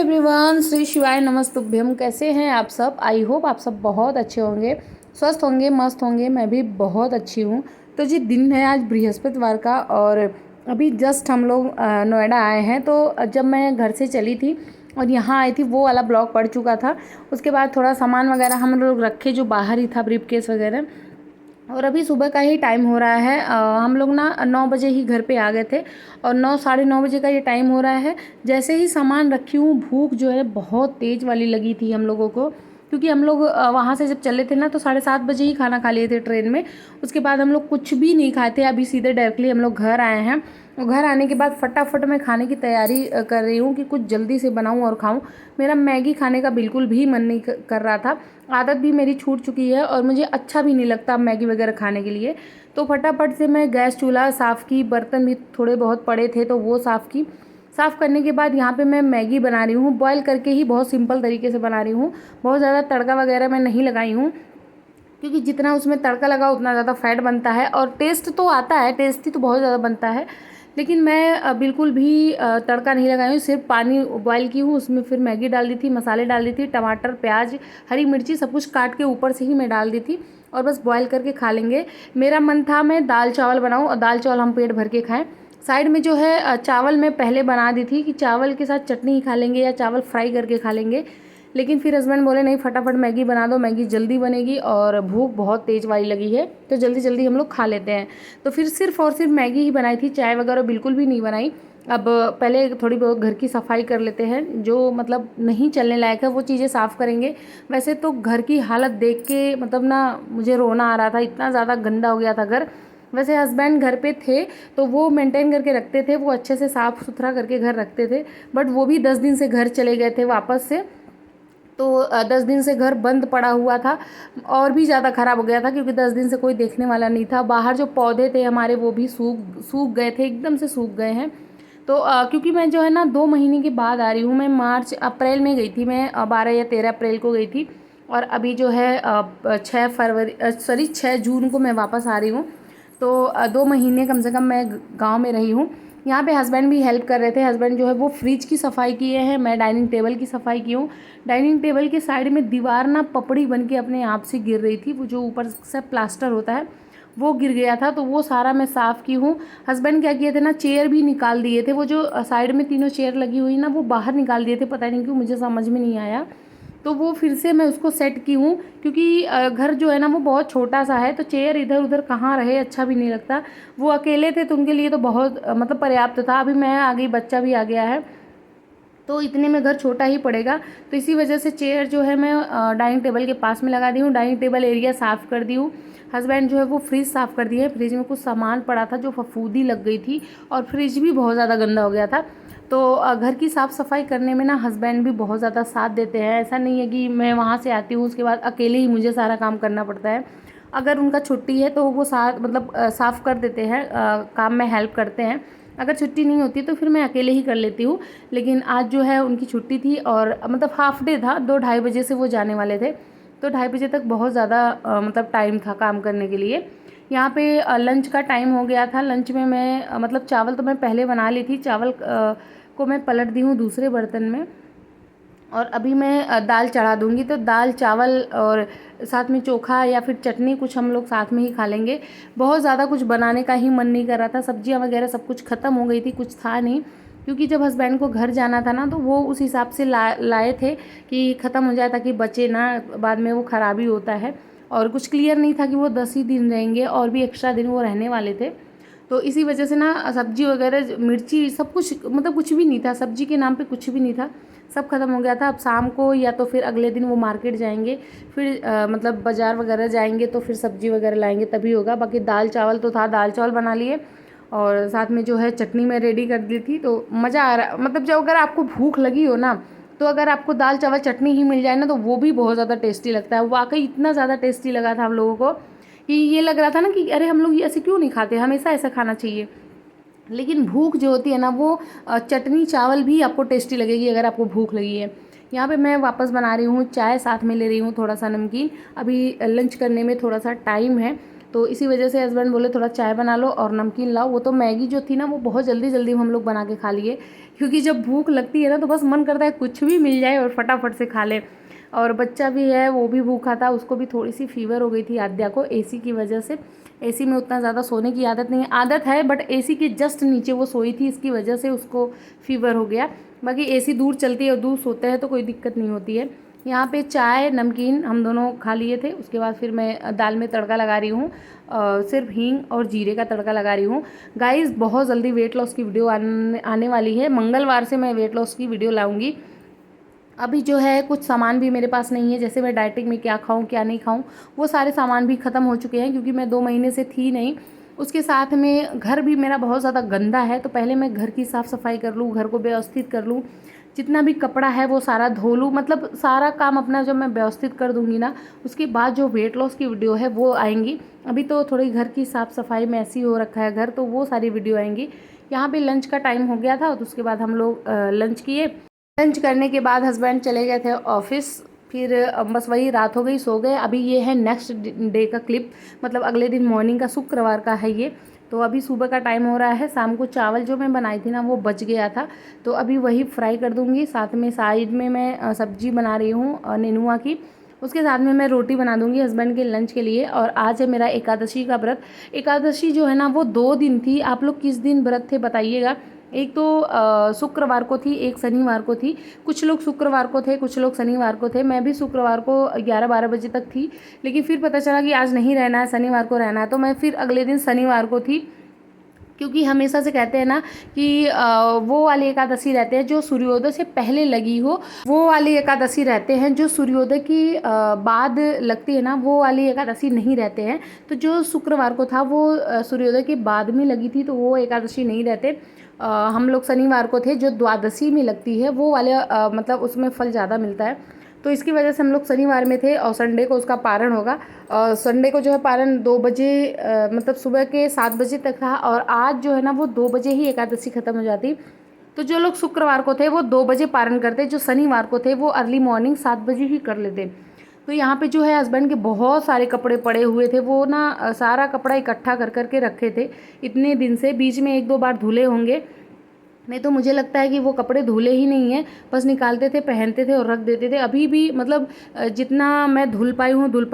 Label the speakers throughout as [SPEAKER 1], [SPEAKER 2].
[SPEAKER 1] Everyone, Shri शिवाय नमस्तुभ्यम। कैसे हैं आप सब? आई होप आप सब बहुत अच्छे होंगे, स्वस्थ होंगे, मस्त होंगे। मैं भी बहुत अच्छी हूँ। तो जी, दिन है आज बृहस्पतिवार का और अभी जस्ट हम लोग नोएडा आए हैं। तो जब मैं घर से चली थी और यहाँ आई थी, वो वाला ब्लॉग पड़ चुका था। उसके बाद थोड़ा सामान वगैरह हम लोग रखे जो बाहर ही था, ब्रीफकेस वगैरह। और अभी सुबह का ही टाइम हो रहा है। हम लोग ना 9 बजे ही घर पे आ गए थे और 9 साढ़े 9 बजे का ये टाइम हो रहा है। जैसे ही सामान रखी हूँ, भूख जो है बहुत तेज़ वाली लगी थी हम लोगों को, क्योंकि हम लोग वहाँ से जब चले थे ना तो 7:30 बजे ही खाना खा लिए थे ट्रेन में। उसके बाद हम लोग कुछ भी नहीं खाए थे। अभी सीधे डायरेक्टली हम लोग घर आए हैं और घर आने के बाद फटाफट मैं खाने की तैयारी कर रही हूँ कि कुछ जल्दी से बनाऊँ और खाऊँ। मेरा मैगी खाने का बिल्कुल भी मन नहीं कर रहा था। आदत भी मेरी छूट चुकी है और मुझे अच्छा भी नहीं लगता मैगी वगैरह खाने के लिए। तो फटाफट से मैं गैस चूल्हा साफ़ की, बर्तन भी थोड़े बहुत पड़े थे तो वो साफ़ की। साफ़ करने के बाद यहाँ पे मैं मैगी बना रही हूँ, बॉयल करके ही, बहुत सिंपल तरीके से बना रही हूँ। बहुत ज़्यादा तड़का वगैरह मैं नहीं लगाई हूँ, क्योंकि जितना उसमें तड़का लगा उतना ज़्यादा फैट बनता है और टेस्ट तो आता है, टेस्टी तो बहुत ज़्यादा बनता है। लेकिन मैं बिल्कुल भी तड़का नहीं लगाई हूँ, सिर्फ पानी बॉयल की हूँ, उसमें फिर मैगी डाल दी थी, मसाले डाल दी थी, टमाटर, प्याज, हरी मिर्ची सब कुछ काट के ऊपर से ही मैं डाल दी थी और बस बॉयल करके खा लेंगे। मेरा मन था मैं दाल चावल बनाऊँ और दाल चावल हम पेट भर के खाएँ। साइड में जो है चावल मैं पहले बना दी थी कि चावल के साथ चटनी ही खा लेंगे या चावल फ्राई करके खा लेंगे। लेकिन फिर हस्बैंड बोले नहीं, फटाफट मैगी बना दो, मैगी जल्दी बनेगी और भूख बहुत तेज़ वाली लगी है तो जल्दी जल्दी हम लोग खा लेते हैं। तो फिर सिर्फ और सिर्फ मैगी ही बनाई थी, चाय वगैरह बिल्कुल भी नहीं बनाई। अब पहले थोड़ी बहुत घर की सफाई कर लेते हैं, जो मतलब नहीं चलने लायक है वो चीज़ें साफ़ करेंगे। वैसे तो घर की हालत देख के मतलब ना मुझे रोना आ रहा था, इतना ज़्यादा गंदा हो गया था घर। वैसे हस्बैंड घर पे थे तो वो मेंटेन करके रखते थे, वो अच्छे से साफ़ सुथरा करके घर रखते थे। बट वो भी 10 दिन से घर चले गए थे वापस से, तो 10 दिन से घर बंद पड़ा हुआ था और भी ज़्यादा ख़राब हो गया था, क्योंकि 10 दिन से कोई देखने वाला नहीं था। बाहर जो पौधे थे हमारे वो भी सूख गए थे, एकदम से सूख गए हैं। तो क्योंकि मैं जो है ना 2 महीने के बाद आ रही हूँ, मैं मार्च अप्रैल में गई थी, मैं 12 या 13 अप्रैल को गई थी और अभी जो है 6 जून को मैं वापस आ रही हूँ। तो 2 महीने कम से कम मैं गाँव में रही हूँ। यहाँ पे हस्बैंड भी हेल्प कर रहे थे। हस्बैंड जो है वो फ्रिज की सफाई किए हैं, मैं डाइनिंग टेबल की सफाई की हूँ। डाइनिंग टेबल के साइड में दीवार ना पपड़ी बन के अपने आप से गिर रही थी, वो जो ऊपर से प्लास्टर होता है वो गिर गया था, तो वो सारा मैं साफ़ की हूँ। हस्बैंड क्या किए थे ना, चेयर भी निकाल दिए थे, वो जो साइड में तीनों चेयर लगी हुई ना वो बाहर निकाल दिए थे, पता नहीं क्यों, मुझे समझ में नहीं आया। तो वो फिर से मैं उसको सेट की हूँ, क्योंकि घर जो है ना वो बहुत छोटा सा है, तो चेयर इधर उधर कहाँ रहे, अच्छा भी नहीं लगता। वो अकेले थे तो उनके लिए तो बहुत मतलब पर्याप्त था। अभी मैं आ गई, बच्चा भी आ गया है, तो इतने में घर छोटा ही पड़ेगा। तो इसी वजह से चेयर जो है मैं डाइनिंग टेबल के पास में लगा दी हूँ। डाइनिंग टेबल एरिया साफ़ कर दी हूँ। हस्बैंड जो है वो फ्रिज साफ़ कर दिए है। फ्रिज में कुछ सामान पड़ा था जो फफूंदी लग गई थी और फ्रिज भी बहुत ज़्यादा गंदा हो गया था। तो घर की साफ़ सफाई करने में ना हस्बैंड भी बहुत ज़्यादा साथ देते हैं। ऐसा नहीं है कि मैं वहाँ से आती हूँ उसके बाद अकेले ही मुझे सारा काम करना पड़ता है। अगर उनका छुट्टी है तो वो साथ मतलब साफ़ कर देते हैं, काम में हेल्प करते हैं। अगर छुट्टी नहीं होती तो फिर मैं अकेले ही कर लेती हूँ। लेकिन आज जो है उनकी छुट्टी थी और मतलब हाफ डे था, 2-2:30 बजे से वो जाने वाले थे, तो 2:30 बजे तक बहुत ज़्यादा मतलब टाइम था काम करने के लिए। यहाँ पे लंच का टाइम हो गया था। लंच में मैं मतलब चावल तो मैं पहले बना ली थी, चावल को मैं पलट दी हूँ दूसरे बर्तन में और अभी मैं दाल चढ़ा दूँगी। तो दाल चावल और साथ में चोखा या फिर चटनी कुछ हम लोग साथ में ही खा लेंगे। बहुत ज़्यादा कुछ बनाने का ही मन नहीं कर रहा था, सब्जियां वगैरह सब कुछ ख़त्म हो गई थी, कुछ था नहीं। क्योंकि जब हस्बैंड को घर जाना था ना तो वो उस हिसाब से लाए थे कि ख़त्म हो जाए ताकि बचे ना, बाद में वो ख़राबी होता है। और कुछ क्लियर नहीं था कि वो 10 ही दिन रहेंगे, और भी एक्स्ट्रा दिन वो रहने वाले थे। तो इसी वजह से ना सब्जी वगैरह, मिर्ची, सब कुछ मतलब कुछ भी नहीं था, सब्जी के नाम पे कुछ भी नहीं था, सब खत्म हो गया था। अब शाम को या तो फिर अगले दिन वो मार्केट जाएंगे, फिर मतलब बाज़ार वगैरह जाएंगे तो फिर सब्जी वगैरह लाएंगे तभी होगा। बाकी दाल चावल तो था, दाल चावल बना लिए और साथ में जो है चटनी मैं रेडी कर दी थी। तो मज़ा आ रहा, मतलब जब अगर आपको भूख लगी हो ना तो अगर आपको दाल चावल चटनी ही मिल जाए ना तो वो भी बहुत ज़्यादा टेस्टी लगता है। वाकई इतना ज़्यादा टेस्टी लगा था हम लोगों को कि ये लग रहा था ना कि अरे हम लोग ये ऐसे क्यों नहीं खाते, हमेशा ऐसा खाना चाहिए। लेकिन भूख जो होती है ना वो चटनी चावल भी आपको टेस्टी लगेगी अगर आपको भूख लगी है। यहाँ पे मैं वापस बना रही हूँ चाय, साथ में ले रही हूँ थोड़ा सा नमकीन। अभी लंच करने में थोड़ा सा टाइम है तो इसी वजह से हस्बैंड बोले थोड़ा चाय बना लो और नमकीन लाओ। वो तो मैगी जो थी ना वो बहुत जल्दी जल्दी हम लोग बना के खा लिए, क्योंकि जब भूख लगती है ना तो बस मन करता है कुछ भी मिल जाए और फटाफट से खा लें। और बच्चा भी है, वो भी भूखा था, उसको भी थोड़ी सी फीवर हो गई थी आद्या को, एसी की वजह से। एसी में उतना ज़्यादा सोने की आदत नहीं है, आदत है बट एसी के जस्ट नीचे वो सोई थी, इसकी वजह से उसको फीवर हो गया। बाकी एसी दूर चलती है और दूर सोते हैं तो कोई दिक्कत नहीं होती है। यहाँ पे चाय नमकीन हम दोनों खा लिए थे। उसके बाद फिर मैं दाल में तड़का लगा रही हूँ, सिर्फ हींग और जीरे का तड़का लगा रही हूँ। गाइस बहुत जल्दी वेट लॉस की वीडियो आने वाली है, मंगलवार से मैं वेट लॉस की वीडियो लाऊंगी। अभी जो है कुछ सामान भी मेरे पास नहीं है, जैसे मैं डाइटिंग में क्या खाऊं क्या नहीं खाऊं, वो सारे सामान भी ख़त्म हो चुके हैं क्योंकि मैं 2 महीने से थी नहीं। उसके साथ में घर भी मेरा बहुत ज़्यादा गंदा है, तो पहले मैं घर की साफ़ सफाई कर लूँ, घर को व्यवस्थित कर लूँ, जितना भी कपड़ा है वो सारा धो लूँ, मतलब सारा काम अपना जब मैं व्यवस्थित कर दूँगी ना, उसके बाद जो वेट लॉस की वीडियो है वो आएंगी। अभी तो थोड़ी घर की साफ़ सफाई में ऐसी हो रखा है घर, तो वो सारी वीडियो आएंगी। यहाँ पे लंच का टाइम हो गया था तो उसके बाद हम लोग लंच किए। लंच करने के बाद हस्बैंड चले गए थे ऑफिस, फिर बस वही रात हो गई, सो गए। अभी ये है नेक्स्ट डे का क्लिप, मतलब अगले दिन मॉर्निंग का, शुक्रवार का है ये। तो अभी सुबह का टाइम हो रहा है, शाम को चावल जो मैं बनाई थी ना वो बच गया था, तो अभी वही फ्राई कर दूंगी। साथ में साइड में मैं सब्जी बना रही हूँ नेनुआ की, उसके साथ में मैं रोटी बना दूंगी हस्बैंड के लंच के लिए। और आज है मेरा एकादशी का व्रत। एकादशी जो है ना वो 2 दिन थी। आप लोग किस दिन व्रत थे बताइएगा। एक तो शुक्रवार को थी, एक शनिवार को थी। कुछ लोग शुक्रवार को थे, कुछ लोग शनिवार को थे। मैं भी शुक्रवार को 11-12 बजे तक थी, लेकिन फिर पता चला कि आज नहीं रहना है, शनिवार को रहना है, तो मैं फिर अगले दिन शनिवार को थी। क्योंकि हमेशा से कहते हैं ना कि वो वाली एकादशी रहते हैं जो सूर्योदय से पहले लगी हो, वो वाली एकादशी रहते हैं। जो सूर्योदय की बाद लगती है ना, वो वाली एकादशी नहीं रहते हैं। तो जो शुक्रवार को था वो सूर्योदय के बाद में लगी थी, तो वो एकादशी नहीं रहते। हम लोग शनिवार को थे, जो द्वादशी में लगती है वो वाले मतलब उसमें फल ज़्यादा मिलता है, तो इसकी वजह से हम लोग शनिवार में थे। और संडे को उसका पारण होगा। संडे को जो है पारण 2 बजे मतलब सुबह के 7 बजे तक था, और आज जो है ना वो 2 बजे ही एकादशी खत्म हो जाती। तो जो लोग शुक्रवार को थे वो 2 बजे पारण करते, जो शनिवार को थे वो अर्ली मॉर्निंग 7 बजे ही कर लेते। तो यहाँ पे जो है हस्बैंड के बहुत सारे कपड़े पड़े हुए थे, वो ना सारा कपड़ा इकट्ठा कर करके रखे थे इतने दिन से। बीच में 1-2 बार धुले होंगे, नहीं तो मुझे लगता है कि वो कपड़े धुले ही नहीं हैं, बस निकालते थे, पहनते थे और रख देते थे। अभी भी मतलब जितना मैं धुल पाई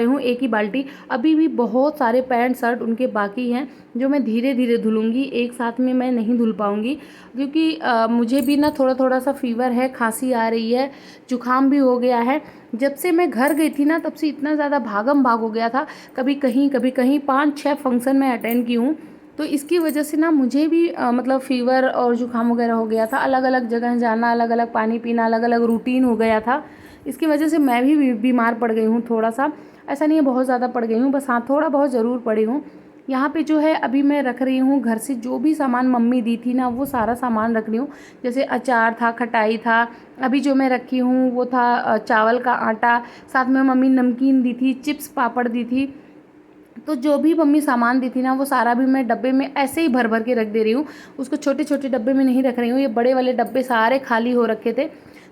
[SPEAKER 1] हूँ एक ही बाल्टी। अभी भी बहुत सारे पैंट शर्ट उनके बाकी हैं, जो मैं धीरे धीरे धुलूँगी, एक साथ में मैं नहीं धुल पाऊँगी। क्योंकि मुझे भी ना थोड़ा थोड़ा सा फीवर है, खांसी आ रही है, जुकाम भी हो गया है। जब से मैं घर गई थी ना तब से इतना ज़्यादा भागम भाग हो गया था, कभी कहीं 5-6 फंक्शन मैं अटेंड की हूँ। तो इसकी वजह से ना मुझे भी मतलब फ़ीवर और जुकाम वगैरह हो गया था। अलग अलग जगह जाना, अलग अलग पानी पीना, अलग अलग रूटीन हो गया था। इसकी वजह से मैं भी बीमार पड़ गई हूँ थोड़ा सा। ऐसा नहीं है बहुत ज़्यादा पड़ गई हूँ, बस हाँ थोड़ा बहुत ज़रूर पड़ी हूँ। यहाँ पे जो है अभी मैं रख रही हूँ घर से जो भी सामान मम्मी दी थी ना, वो सारा सामान रख रही हूँ। जैसे अचार था, खटाई था। अभी जो मैं रखी हूँ वो था चावल का आटा, साथ में मम्मी नमकीन दी थी, चिप्स पापड़ दी थी। तो जो भी मम्मी सामान दी थी ना वो सारा भी मैं डब्बे में ऐसे ही भर भर के रख दे रही हूँ। उसको छोटे छोटे डब्बे में नहीं रख रही हूँ, ये बड़े वाले डब्बे सारे खाली हो रखे थे,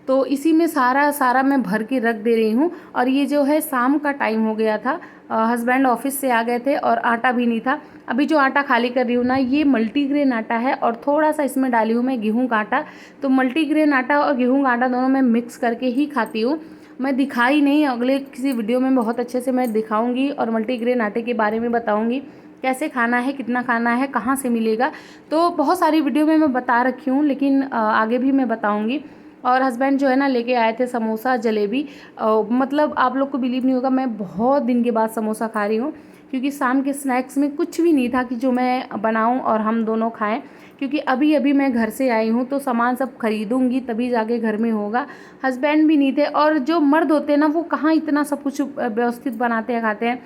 [SPEAKER 1] तो इसी में सारा सारा मैं भर के रख दे रही हूँ। और ये जो है शाम का टाइम हो गया था, हस्बैंड ऑफिस से आ गए थे और आटा भी नहीं था। अभी जो आटा खाली कर रही हूँ ना, ये मल्टीग्रेन आटा है और थोड़ा सा इसमें डाली हूँ मैं गेहूँ का आटा। तो मल्टीग्रेन आटा और गेहूँ का आटा दोनों मैं मिक्स करके ही खाती हूँ। मैं दिखाई नहीं, अगले किसी वीडियो में बहुत अच्छे से मैं दिखाऊंगी और मल्टीग्रेन आटे के बारे में बताऊंगी, कैसे खाना है, कितना खाना है, कहाँ से मिलेगा। तो बहुत सारी वीडियो में मैं बता रखी हूँ, लेकिन आगे भी मैं बताऊंगी। और हस्बैंड जो है ना लेके आए थे समोसा जलेबी। मतलब आप लोग को बिलीव नहीं होगा, मैं बहुत दिन के बाद समोसा खा रही हूँ, क्योंकि शाम के स्नैक्स में कुछ भी नहीं था कि जो मैं बनाऊँ और हम दोनों खाएँ। क्योंकि अभी अभी मैं घर से आई हूँ, तो सामान सब खरीदूंगी तभी जाके घर में होगा। हस्बैंड भी नहीं थे, और जो मर्द होते हैं ना वो कहाँ इतना सब कुछ व्यवस्थित बनाते हैं, खाते हैं।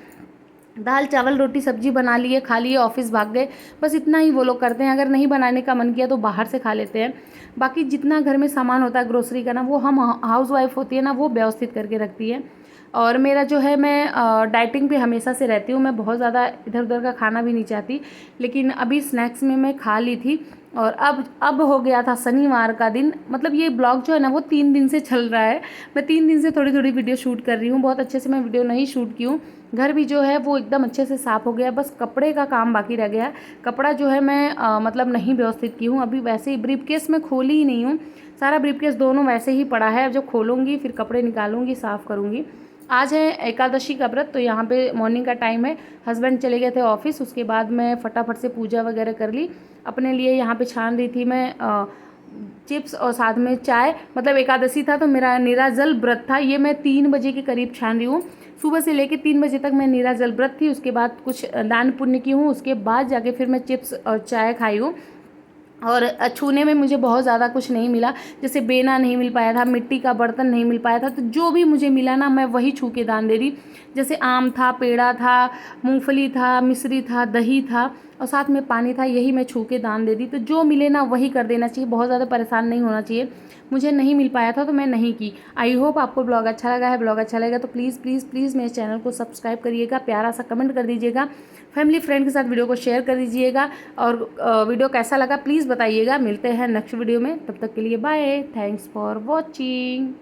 [SPEAKER 1] दाल चावल रोटी सब्जी बना लिए, खा लिए, ऑफिस भाग गए, बस इतना ही वो लोग करते हैं। अगर नहीं बनाने का मन किया तो बाहर से खा लेते हैं। बाकी जितना घर में सामान होता है ग्रोसरी का ना, वो हम हाउस वाइफ होती है ना वो व्यवस्थित करके रखती है। और मेरा जो है, मैं डाइटिंग पे हमेशा से रहती हूँ, मैं बहुत ज़्यादा इधर उधर का खाना भी नहीं चाहती। लेकिन अभी स्नैक्स में मैं खा ली थी, और अब हो गया था शनिवार का दिन। मतलब ये ब्लॉग जो है ना वो 3 दिन से चल रहा है। मैं 3 दिन से थोड़ी थोड़ी वीडियो शूट कर रही हूँ। बहुत अच्छे से मैं वीडियो नहीं शूट की हूँ। घर भी जो है वो एकदम अच्छे से साफ़ हो गया, बस कपड़े का काम बाकी रह गया है। कपड़ा जो है मैं मतलब नहीं व्यवस्थित की हूँ अभी। वैसे ही ब्रीफकेस में खोली ही नहीं हूँ, सारा ब्रीफकेस दोनों वैसे ही पड़ा है। जब खोलूँगी फिर कपड़े निकालूंगी, साफ़ करूँगी। आज है एकादशी का व्रत, तो यहाँ पे मॉर्निंग का टाइम है। हस्बैंड चले गए थे ऑफिस, उसके बाद मैं फटाफट से पूजा वगैरह कर ली। अपने लिए यहाँ पे छान रही थी मैं चिप्स और साथ में चाय। मतलब एकादशी था तो मेरा निराजल व्रत था। ये मैं 3 बजे के करीब छान रही हूँ। सुबह से लेकर 3 बजे तक मैं निराजल व्रत थी। उसके बाद कुछ दान पुण्य की हूँ, उसके बाद जाके फिर मैं चिप्स और चाय खाई हूँ। और छूने में मुझे बहुत ज़्यादा कुछ नहीं मिला, जैसे बेना नहीं मिल पाया था, मिट्टी का बर्तन नहीं मिल पाया था। तो जो भी मुझे मिला ना मैं वही छू के दान दे रही। जैसे आम था, पेड़ा था, मूंगफली था, मिश्री था, दही था और साथ में पानी था, यही मैं छू के दान दे दी। तो जो मिले ना वही कर देना चाहिए, बहुत ज़्यादा परेशान नहीं होना चाहिए। मुझे नहीं मिल पाया था तो मैं नहीं की। आई होप आपको ब्लॉग अच्छा लगा है। ब्लॉग अच्छा लगेगा तो प्लीज़ प्लीज़ प्लीज़ मेरे चैनल को सब्सक्राइब करिएगा, प्यारा सा कमेंट कर दीजिएगा, फैमिली फ्रेंड के साथ वीडियो को शेयर कर दीजिएगा। और वीडियो कैसा लगा प्लीज़ बताइएगा। मिलते हैं नेक्स्ट वीडियो में, तब तक के लिए बाय, थैंक्स फॉर वॉचिंग।